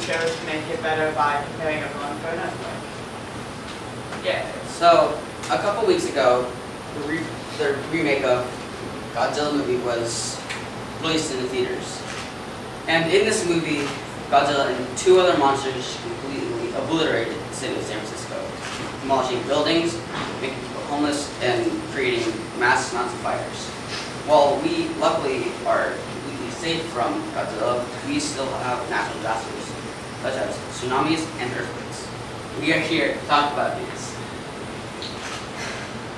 chose to make it better by preparing everyone for an earthquake. Yeah. So, a couple weeks ago, the remake of Godzilla movie was released in the theaters. And in this movie, Godzilla and two other monsters completely obliterated the city of San Francisco, demolishing buildings, making people homeless, and creating mass amounts of fires. While we luckily are completely safe from Godzilla, we still have natural disasters, such as tsunamis and earthquakes. We are here to talk about these.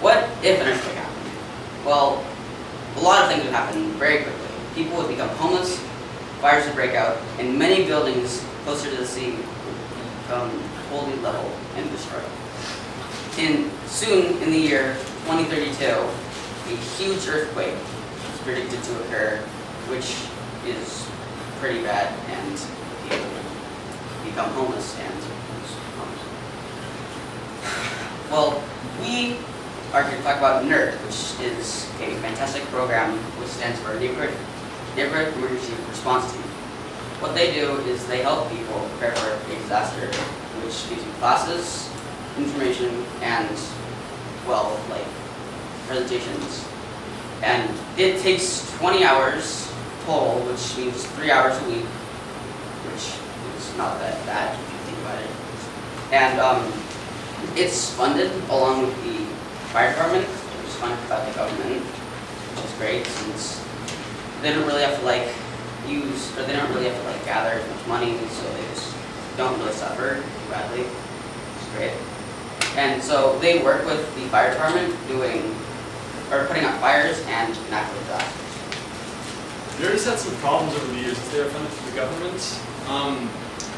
What if an earthquake happened? Well, a lot of things would happen very quickly. People would become homeless, fires would break out, and many buildings closer to the sea would become totally leveled and destroyed. Soon in the year 2032, a huge earthquake is predicted to occur, which is pretty bad, and people will become homeless and lose homes. Well, we are here to talk about NERD, which is a fantastic program which stands for Neighborhood Emergency Response Team. What they do is they help people prepare for a disaster, which gives you classes, information, and, well, like, presentations. And it takes 20 hours total, which means 3 hours a week, which is not that bad if you think about it. And it's funded along with the fire department, which is funded by the government, which is great since they don't really have to gather as much money, so they just don't really suffer badly, which is great. And so they work with the fire department putting out fires and natural disasters. NERD's had some problems over the years as they are funded through the government.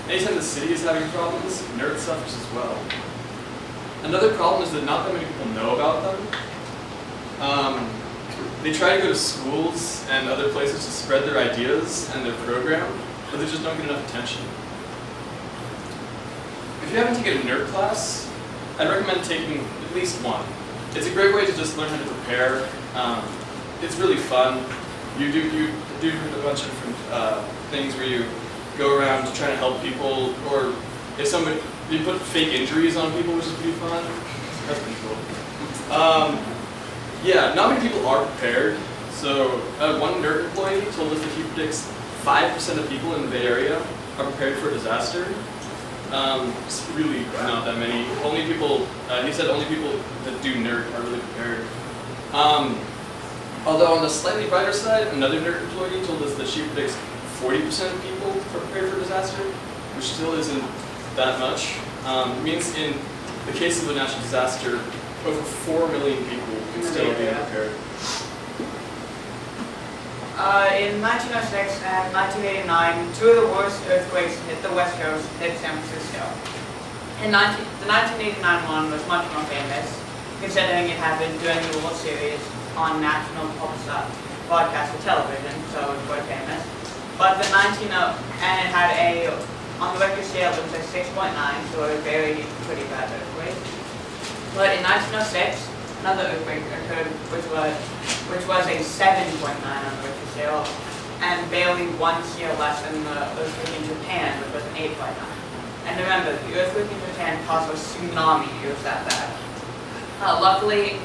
Anytime the city is having problems, NERD suffers as well. Another problem is that not that many people know about them. They try to go to schools and other places to spread their ideas and their program, but they just don't get enough attention. If you haven't taken a NERD class, I'd recommend taking at least one. It's a great way to just learn how to prepare. It's really fun. You do a bunch of different things where you go around trying to help people, or if you put fake injuries on people, which is pretty fun. That's pretty cool. Yeah, not many people are prepared. So one NERD employee told us that he predicts 5% of people in the Bay Area are prepared for a disaster. It's really not that many. Only people, he said only people that do NERD are really prepared. Although on the slightly brighter side, another NERD employee told us that she predicts 40% of people are prepared for disaster, which still isn't that much. It means in the case of a natural disaster, over 4 million people can still be prepared. In 1906 and 1989, two of the worst earthquakes hit the West Coast, hit San Francisco. The 1989 one was much more famous, considering it happened during the World Series on national broadcast for television, so it was quite famous. But and it had on the Richter scale, it was a 6.9, so a pretty bad earthquake. But in 1906, another earthquake occurred, which was a 7.9 on the Richter scale, and barely 1 scale less than the earthquake in Japan, which was an 8.9. And remember, the earthquake in Japan caused a tsunami. It was that bad. Luckily,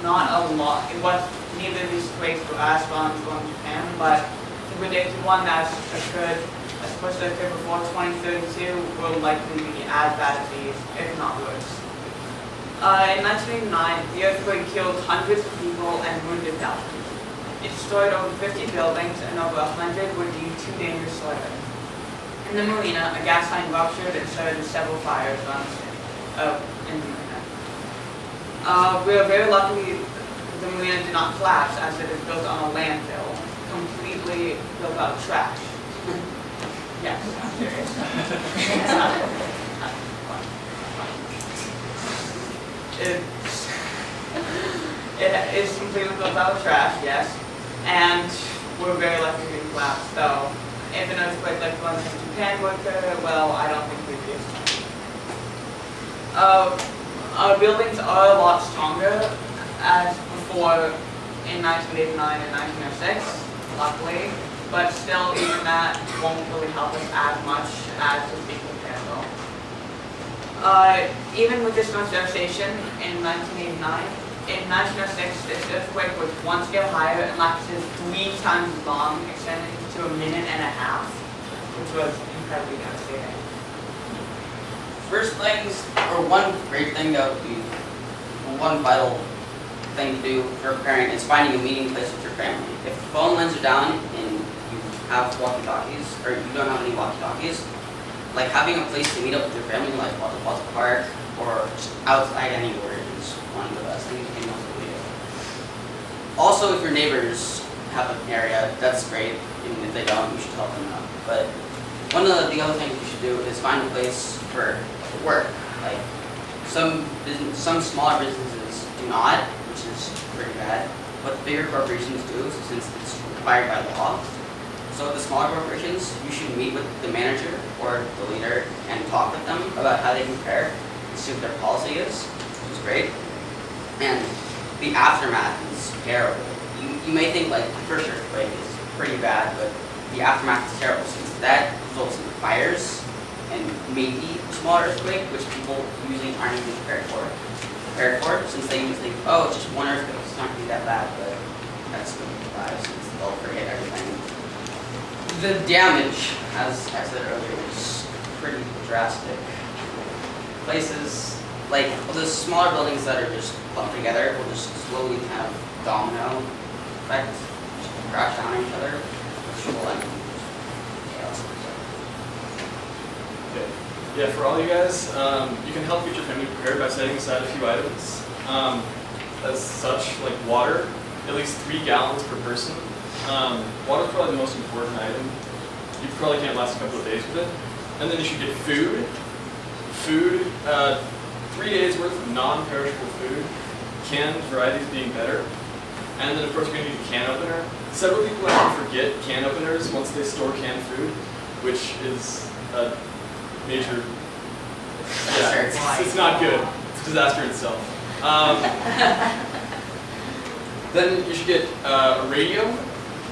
not a lot. Neither of these quakes were as strong as the one in Japan, but the predicted one that's supposed to occur before 2032 will likely be as bad as these, if not worse. In 1989, the earthquake killed hundreds of people and wounded thousands. It destroyed over 50 buildings and over 100 were deemed too dangerous to live in. In the marina, a gas line ruptured and started several fires in the marina. We are very lucky the marina did not collapse as it is built on a landfill, completely built out of trash. Yes, I'm serious. It is completely built out of trash, yes, and we're very lucky we didn't collapse. So, if an earthquake like the one in Japan would occur, well, I don't think we'd be as lucky. Our buildings are a lot stronger as before in 1989 and 1906, luckily. but still, even that won't really help us as much as the speaking panel. Even with this much devastation in 1989, in 1906, this earthquake was one scale higher and lasted 3 times as long, extending to 1.5 minutes, which was incredibly devastating. First things, or one great thing that would be one vital thing to do for preparing is finding a meeting place with your family. If the phone lines are down and you have walkie-talkies, or you don't have any walkie-talkies, like having a place to meet up with your family, like at the park or just outside anywhere, is one of the best things you can also do. Also, if your neighbors have an area, that's great. Even if they don't, you should help them out. But one of the other things you should do is find a place for work. Like some smaller businesses do not, which is pretty bad. But bigger corporations do, since it's required by law. So with the smaller corporations, you should meet with the manager or the leader and talk with them about how they compare and see what their policy is, which is great. And the aftermath is terrible. You may think like the first earthquake is pretty bad, but the aftermath is terrible since that results in fires and maybe a smaller earthquake, which people usually aren't even prepared for, since they usually think, oh, it's just one earthquake, it's not going to be that bad, but that's going to be bad since they'll forget everything. The damage, as I said earlier, is pretty drastic. Places like the smaller buildings that are just lumped together will just slowly kind of domino effect, just crash down on each other, which will end in chaos. Okay. Yeah, for all you guys, you can help get your family prepared by setting aside a few items. As such, like water, at least 3 gallons per person. Water is probably the most important item. You probably can't last a couple of days with it. And then you should get food. 3 days worth of non-perishable food. Canned varieties being better. And then of course you're going to need a can opener. Several people actually forget can openers once they store canned food, which is a major, it's not good. It's a disaster in itself. Then you should get a radio.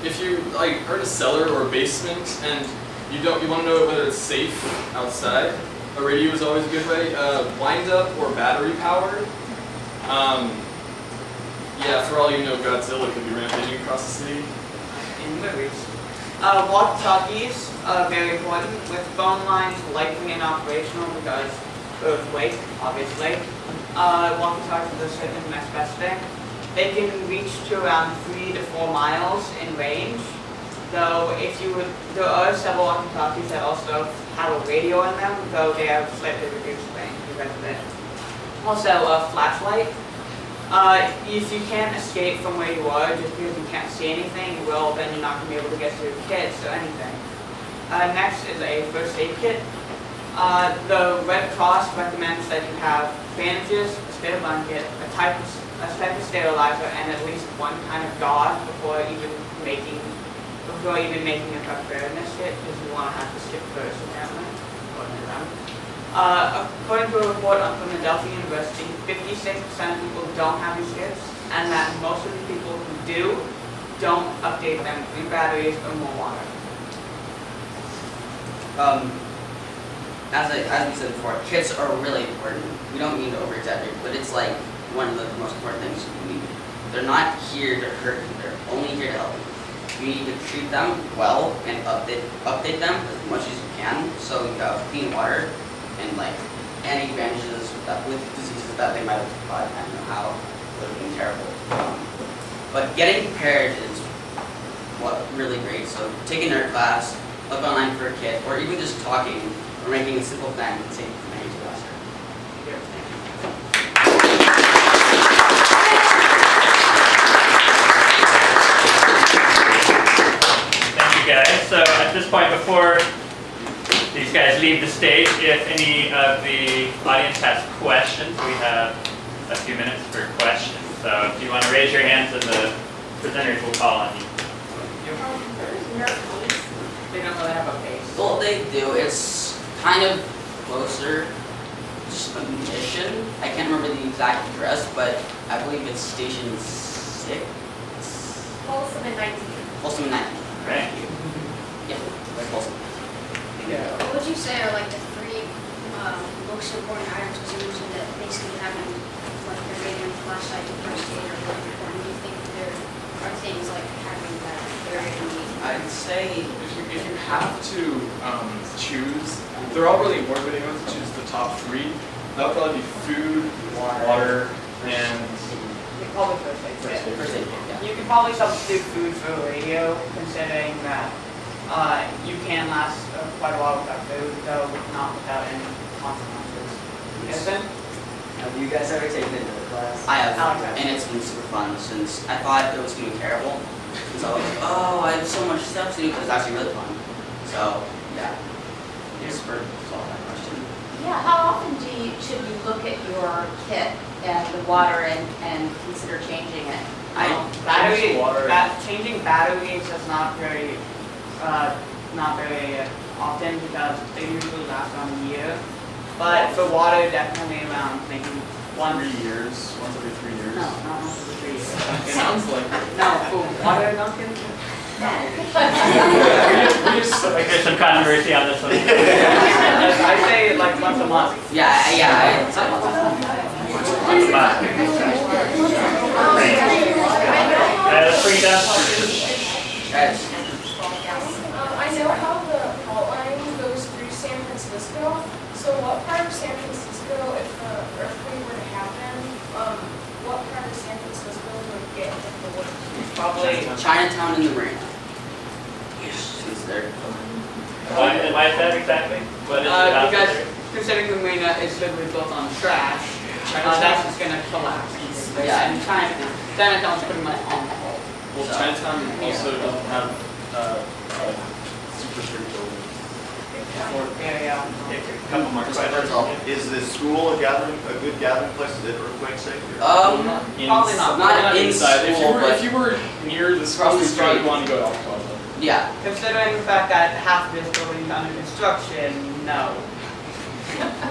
If you are in a cellar or a basement and you want to know whether it's safe outside, a radio is always a good way. Wind up or battery powered. Yeah, for all you know, Godzilla could be rampaging across the city. In movies. Walkie-talkies are very important, with phone lines likely inoperational because earthquake, obviously. Walkie-talkies are certainly the next best thing. They can reach to around 3 to 4 miles in range, though there are several walkie-talkies that also have a radio in them, though they have slightly reduced range because of it. Also, a flashlight. If you can't escape from where you are just because you can't see anything, well, then you're not going to be able to get to your kids or anything. Next is a first aid kit. The Red Cross recommends that you have bandages, a spare blanket, a type of sterilizer, and at least one kind of gauze before even making a preparedness kit, because you want to have to skip first, apparently, according to them. According to a report on Philadelphia University, 56% of people don't have these kits, and that most of the people who do don't update them with new batteries or more water. As we said before, kits are really important. We don't mean to over-exaggerate, but it's like one of the most important things you need. They're not here to hurt you, they're only here to help you. You need to treat them well and update them as much as you can, so you have clean water and like any bandages with diseases that they might have caught. I don't know how, it would have been terrible. But getting prepared is what really great. So take a nerd class, look online for a kit, or even just talking or making a simple plan to save from any disaster. Thank you guys. So at this point, before these guys leave the stage, if any of the audience has questions, we have a few minutes for questions. So if you want to raise your hands and the presenters will call on you. They don't really have a base. Well, they do. It's kind of closer, just a mission. I can't remember the exact address, but I believe it's Station 6. Folsom and 19. Folsom and 19. Thank you. wholesome. Yeah. What would you say are like the three most important items? Because you mentioned that basically having like your radio and flashlight and first aid are really important. Do you think there are things like having that very neat? I'd say If you have to choose, they're all really important, but if you have to choose the top three, that would probably be food, water, and Probably first aid. first aid kit, yeah. You could probably substitute food for radio, considering that you can last quite a while without food, though not without any consequences. Isn't? Have you guys ever taken it to the class? I have, Alex. and it's been super fun since I thought it was going to be terrible. So I was like, oh, I have so much stuff to do, but it's actually really fun. So, yeah. Just for solve that question. Yeah, how often should you look at your kit and the water and consider changing it? Changing batteries is not very often because they usually last around a year. But for water, definitely around maybe 3 years, once every 3 years. No, not once every 3 years. It sounds like it. No, for water, Duncan. Like there's some controversy on this one. I'd say like once a month. Yeah, it's Let's bring it down. Guys, I know how the fault line goes through San Francisco. So what part of San Francisco, if the earthquake were to happen, what part of San Francisco would get hit the worst? Probably. Chinatown and the Marina. Since they're Why is that exactly? What is it? Because considering the marina is literally built on trash, that's just gonna collapse. Yeah. And Chinatown's pretty much on the whole. Well, Chinatown also doesn't have super strict buildings. Yeah. A couple more That's questions. all. Is the school a good gathering place? Is it earthquake safe? Probably not. Not in inside. school, If you were near the school, Across the you probably street. want to go to Alcatraz. Yeah. Considering the fact that half this building is under construction, no.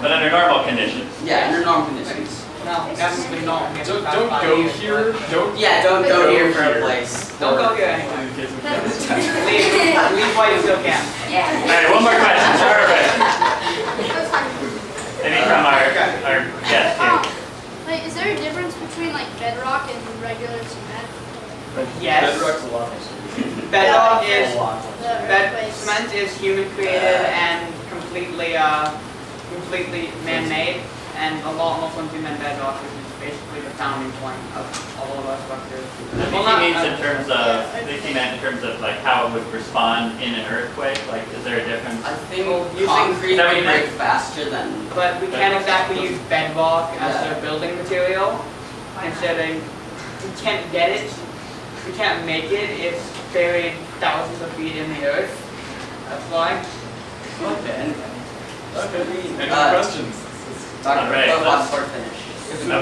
But under normal conditions. Yeah, under normal conditions. No, definitely not. Don't go here. Don't. Yeah, don't go here for a place. Don't go here anyway. In case of- Leave while you still can. All right, one more question. Perfect. Maybe from our guest here. Like, is there a difference between like bedrock and regular cement? Yes. Bedrock's a lot. Bedrock is The earthquakes. cement is human created and completely man-made, and a lot more something than bedrock, which is basically the founding point of all of our structures. I think he means in terms of, I think he meant in terms of like how it would respond in an earthquake. Like, is there a difference? I think using- concrete Is that what would you meant? break faster than. But we can't exactly use bedrock as Yeah. a building material, considering we can't get it, we can't make it, it's buried thousands of feet in the earth. That's why. Okay. Any Uh, questions? Dr. Alright, Bob, let's- for finish.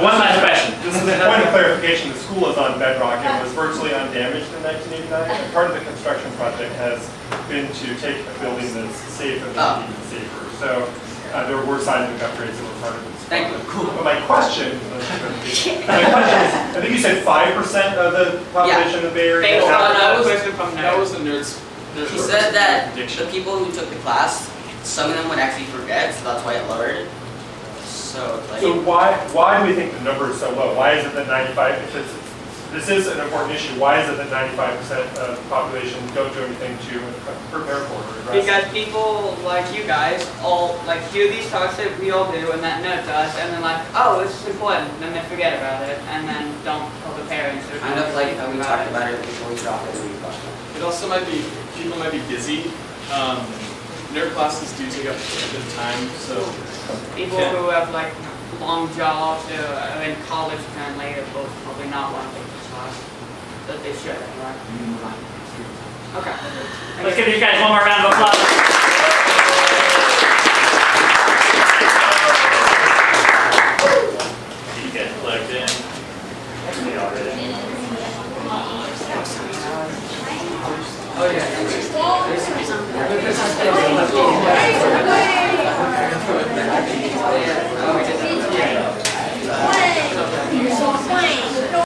One last question. Just as a point of clarification, the school is on bedrock and was virtually undamaged in 1989. And part of the construction project has been to take a building that's safe and Oh. make it even safer. So there were seismic upgrades that were part of this. Thank you. Cool. But my question is, I think you said 5% of the population of the Bay Area. Based has on that. a question from That Nerd. was the nerds. He said that the prediction. people who took the class, some of them would actually forget, so that's why it lowered. So it's like. So why do we think the number is so low? Why is it that 95, if this is an important issue, why is it that 95% of the population don't do anything to prepare for it or address it? Because people like you guys all like hear these talks that we all do and that Nerd does, and then like, oh, this is important, and then they forget about it, and then don't tell the parents or Kind of like how we talked about it before we dropped it and we talked about it. It also might be, people might be busy. Nerd classes do take up a bit of time, so. People Yeah. who have like long jobs or are in college currently will probably not want to take this class, but they should anyway. Okay. Let's give these guys one more round of applause. You guys plugged in. They already. Oh yeah.